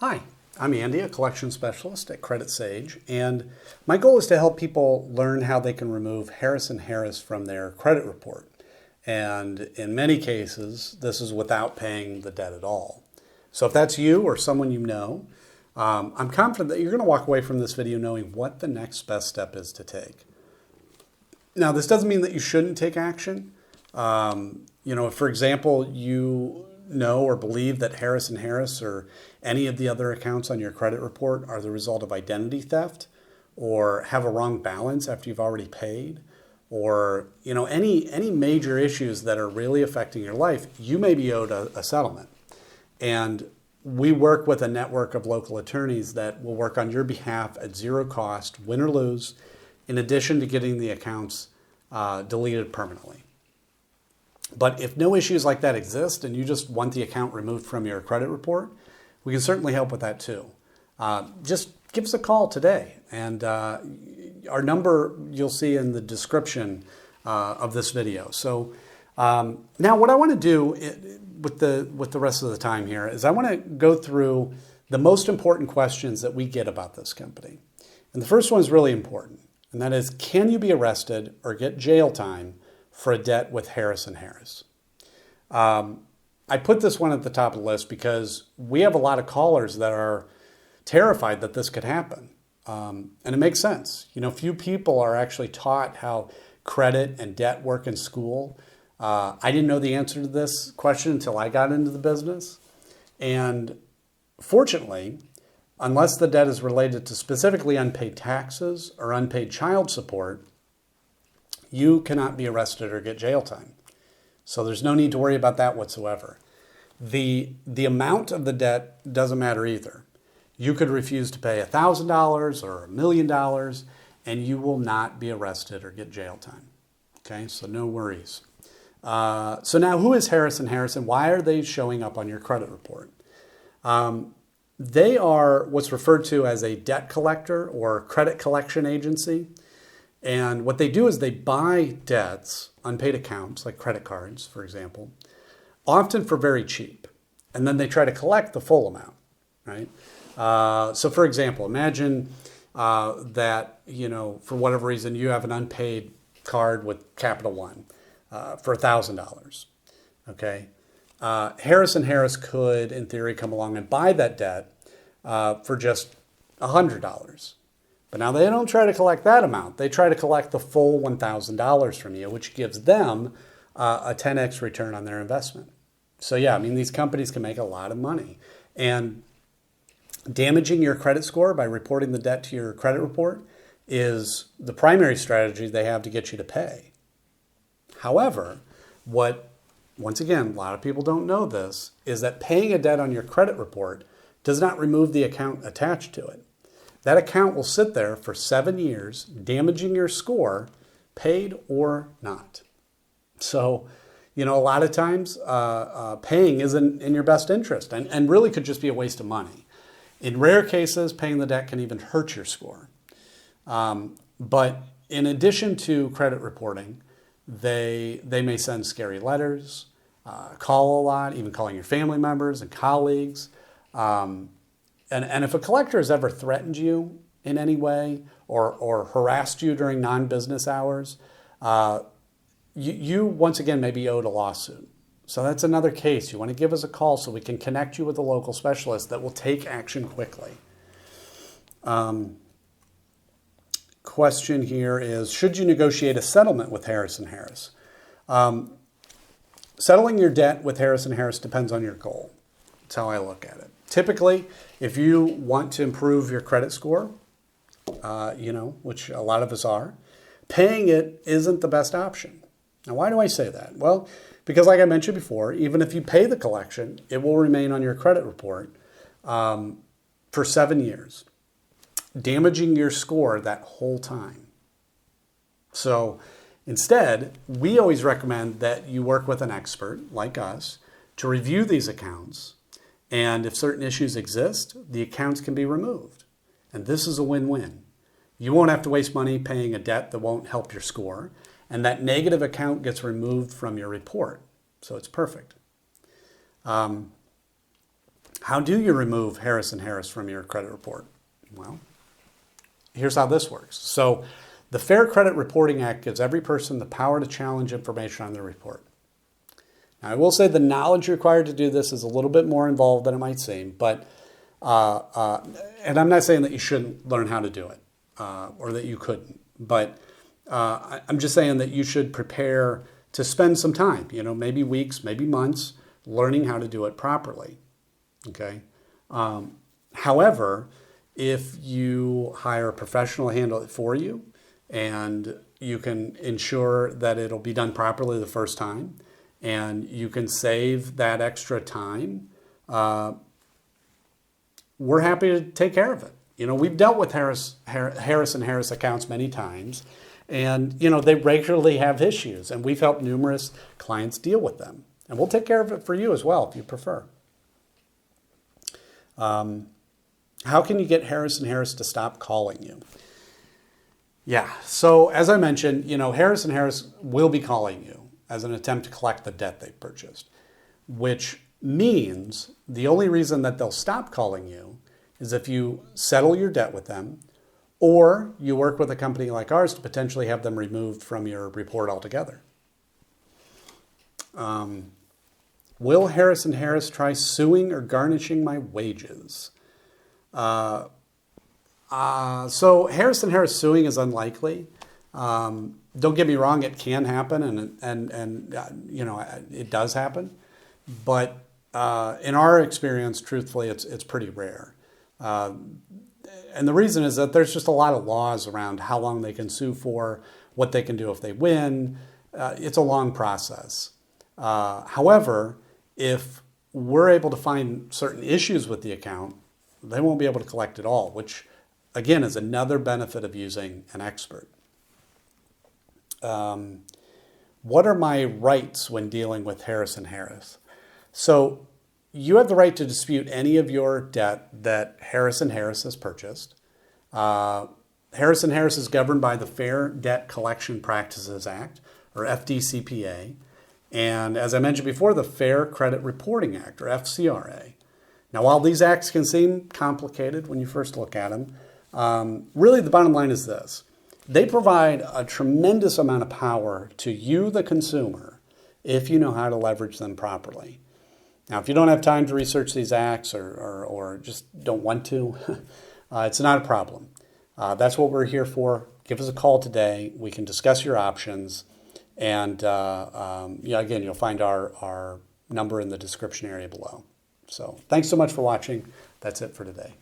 Hi, I'm Andy, a collection specialist at Credit Sage, and my goal is to help people learn how they can remove Harris & Harris from their credit report. And in many cases, this is without paying the debt at all. So if that's you or someone you know, I'm confident that you're going to walk away from this video knowing what the next best step is to take. Now, this doesn't mean that you shouldn't take action. If, for example, you know or believe that Harris & Harris or any of the other accounts on your credit report are the result of identity theft or have a wrong balance after you've already paid, or any major issues that are really affecting your life, you may be owed a settlement. And we work with a network of local attorneys that will work on your behalf at zero cost, win or lose, in addition to getting the accounts deleted permanently. But if no issues like that exist and you just want the account removed from your credit report, we can certainly help with that too. Just give us a call today, and our number you'll see in the description of this video. So now what I want to do with the rest of the time here is I want to go through the most important questions that we get about this company. And the first one is really important, and that is, can you be arrested or get jail time for a debt with Harris & Harris? I put this one at the top of the list because we have a lot of callers that are terrified that this could happen. And it makes sense. Few people are actually taught how credit and debt work in school. I didn't know the answer to this question until I got into the business. And fortunately, unless the debt is related to specifically unpaid taxes or unpaid child support, you cannot be arrested or get jail time. So there's no need to worry about that whatsoever. The amount of the debt doesn't matter either. You could refuse to pay $1,000 or $1 million, and you will not be arrested or get jail time. Okay, so no worries. So now, who is Harris & Harris, and why are they showing up on your credit report? They are what's referred to as a debt collector or credit collection agency. And what they do is they buy debts, unpaid accounts, like credit cards, for example, often for very cheap. And then they try to collect the full amount, right? So for example, imagine that, for whatever reason, you have an unpaid card with Capital One for $1,000, okay? Harris & Harris could, in theory, come along and buy that debt for just $100. But now they don't try to collect that amount. They try to collect the full $1,000 from you, which gives them a 10x return on their investment. So yeah, these companies can make a lot of money. And damaging your credit score by reporting the debt to your credit report is the primary strategy they have to get you to pay. However, once again, a lot of people don't know this, is that paying a debt on your credit report does not remove the account attached to it. That account will sit there for 7 years, damaging your score, paid or not. So, a lot of times paying isn't in your best interest and really could just be a waste of money. In rare cases, paying the debt can even hurt your score. But in addition to credit reporting, they may send scary letters, call a lot, even calling your family members and colleagues. And if a collector has ever threatened you in any way or harassed you during non-business hours, you once again may be owed a lawsuit. So that's another case. You want to give us a call so we can connect you with a local specialist that will take action quickly. Question here is, should you negotiate a settlement with Harris & Harris? Settling your debt with Harris & Harris depends on your goal. That's how I look at it. Typically, if you want to improve your credit score, which a lot of us are, paying it isn't the best option. Now, why do I say that? Well, because like I mentioned before, even if you pay the collection, it will remain on your credit report for 7 years, damaging your score that whole time. So instead, we always recommend that you work with an expert like us to review these accounts. And if certain issues exist, the accounts can be removed. And this is a win-win. You won't have to waste money paying a debt that won't help your score. And that negative account gets removed from your report. So it's perfect. How do you remove Harris and Harris from your credit report? Well, here's how this works. So the Fair Credit Reporting Act gives every person the power to challenge information on their report. Now, I will say the knowledge required to do this is a little bit more involved than it might seem, but and I'm not saying that you shouldn't learn how to do it or that you couldn't, but I'm just saying that you should prepare to spend some time, maybe weeks, maybe months, learning how to do it properly. Okay. However, if you hire a professional to handle it for you and you can ensure that it'll be done properly the first time and you can save that extra time, we're happy to take care of it. We've dealt with Harris and Harris accounts many times, and they regularly have issues, and we've helped numerous clients deal with them. And we'll take care of it for you as well if you prefer. How can you get Harris and Harris to stop calling you? Yeah, so as I mentioned, Harris and Harris will be calling you as an attempt to collect the debt they've purchased, which means the only reason that they'll stop calling you is if you settle your debt with them or you work with a company like ours to potentially have them removed from your report altogether. Will Harris and Harris try suing or garnishing my wages? So Harris and Harris suing is unlikely. Don't get me wrong; it can happen, and it does happen. But in our experience, truthfully, it's pretty rare. And the reason is that there's just a lot of laws around how long they can sue for, what they can do if they win. It's a long process. However, if we're able to find certain issues with the account, they won't be able to collect it all, which, again, is another benefit of using an expert. What are my rights when dealing with Harris and Harris? So you have the right to dispute any of your debt that Harris and Harris has purchased. Harris and Harris is governed by the Fair Debt Collection Practices Act, or FDCPA, and as I mentioned before, the Fair Credit Reporting Act, or FCRA. Now, while these acts can seem complicated when you first look at them, really the bottom line is this. They provide a tremendous amount of power to you, the consumer, if you know how to leverage them properly. Now, if you don't have time to research these acts or just don't want to, it's not a problem. That's what we're here for. Give us a call today. We can discuss your options. And again, you'll find our number in the description area below. So thanks so much for watching. That's it for today.